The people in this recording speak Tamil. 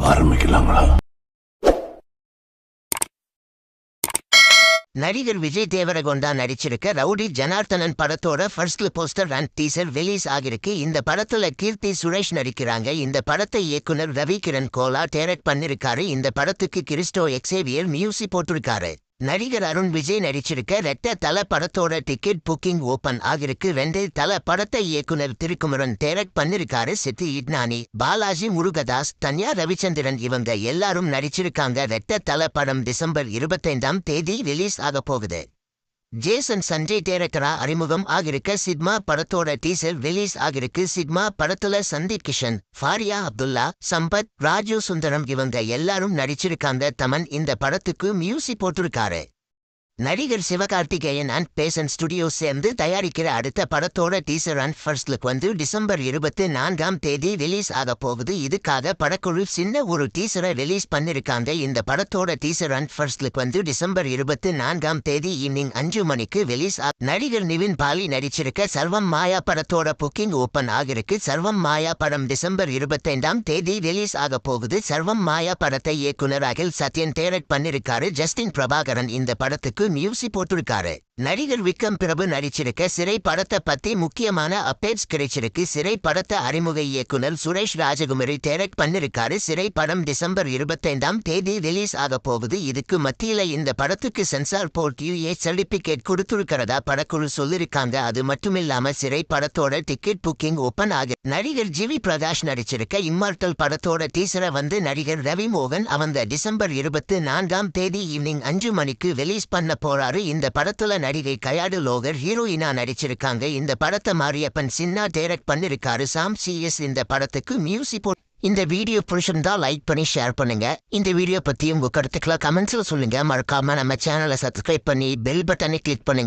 ஆரம்பிக்கலாங்களா? நடிகர் விஜய் தேவரகொண்டா நடிச்சிருக்க ரவுடி ஜனார்த்தனன் படத்தோட first poster and teaser release ஆகிருக்கு. இந்த படத்துல கீர்த்தி சுரேஷ் நடிக்கிறாங்க. இந்த படத்தை இயக்குனர் ரவி கிரண் கோலா டைரக்ட் பண்ணிருக்காரு. இந்த படத்துக்கு கிறிஸ்டோ எக்ஸேவியர் மியூசிக் போட்டிருக்காரு. நடிகர் அருண் விஜய் நடிச்சிருக்க ரெட்ட தல படத்தோட டிக்கெட் புக்கிங் ஓபன் ஆகிருக்கு. ரெண்டு தல படத்தை இயக்குனர் திருக்குமரன் டைரக்ட் பண்ணிருக்காரு. சித்தி இட்னானி, பாலாஜி முருகதாஸ், தன்யா ரவிச்சந்திரன் இவங்க எல்லாரும் நடிச்சிருக்காங்க. ரெட்ட தல படம் டிசம்பர் 25ஆம் தேதி ரிலீஸ் ஆக போகுது. ஜேசன் சஞ்சய் டைரக்டரா அறிமுகம் ஆகிருக்க சிக்மா படத்தோட டீசர் ரிலீஸ் ஆகிருக்கு. சிக்மா படத்துல சந்தீப் கிஷன், ஃபாரியா அப்துல்லா, சம்பத், ராஜு சுந்தரம் இவங்க எல்லாரும் நடிச்சிருக்காங்க. தமன் இந்த படத்துக்கு மியூசிக் போட்டிருக்காரு. நடிகர் சிவகார்த்திகேயன் அண்ட் பேசன் ஸ்டுடியோ சேர்ந்து தயாரிக்கிற அடுத்த படத்தோட teaser and first look December 24ஆம் தேதி ரிலீஸ் ஆக போகுது. இதுக்காக படக்குழு சின்ன ஒரு டீசரை ரிலீஸ் பண்ணிருக்காங்க. இந்த படத்தோட teaser and first look December 24ஆம் தேதி ஈவினிங் 5 மணிக்கு ரிலீஸ் நடிகர் நிவின் பாலி நடிச்சிருக்க சர்வம் மாயா படத்தோட புக்கிங் ஓபன் ஆகிருக்கு. சர்வம் மாயா படம் டிசம்பர் 25ஆம் தேதி ரிலீஸ் ஆக போகுது. சர்வம் மாயா படத்தை இயக்குனர் அகில் சத்யன் டைரக்ட் பண்ணிருக்காரு. ஜஸ்டின் பிரபாகரன் இந்த படத்துக்கு மியூசிக் போட்டிருக்காரு. நடிகர் விக்ரம் பிரபு நடிச்சிருக்க சிறை படத்தை பத்தி முக்கியமான அப்டேட்ஸ் கிடைச்சிருக்கு. சிறை படத்தை அறிமுக இயக்குனர் சுரேஷ் ராஜகுமாரி டைரக்ட் பண்ணிருக்காரு. சிறை படம் டிசம்பர் 25ஆம் தேதி ரிலீஸ் ஆக போகுது. இதுக்கு மத்தியில இந்த படத்துக்கு சென்சார் போர்ட் UA சர்டிபிகேட் கொடுத்திருக்கிறதா படக்குழு சொல்லிருக்காங்க. அது மட்டுமில்லாம சிறை படத்தோட டிக்கெட் புக்கிங் ஓபன் ஆக நடிகர் ஜிவி பிரகாஷ் நடிச்சிருக்க இம்மார்டல் படத்தோட டீசரை நடிகர் ரவி மோகன் அவங்க டிசம்பர் 24ஆம் தேதி ஈவினிங் 5 மணிக்கு ரிலீஸ் பண்ண போறாரு. இந்த படத்துல நடிகை கயாடு லோகர் ஹீரோயினா நடிச்சிருக்காங்க. இந்த படத்தை மாரியப்பன் சின்னா டைரக்ட் பண்ணிருக்காரு. சாம் CS இந்த படத்துக்கு மியூசிக் இந்த வீடியோ பிடிச்சிருந்தா லைக் பண்ணி ஷேர் பண்ணுங்க. இந்த வீடியோ பத்தி உங்க கருத்துக்களை கமெண்ட்ஸ்ல சொல்லுங்க. மறக்காம நம்ம சேனலை சப்ஸ்கிரைப் பண்ணி பெல் பட்டனை கிளிக் பண்ணுங்க.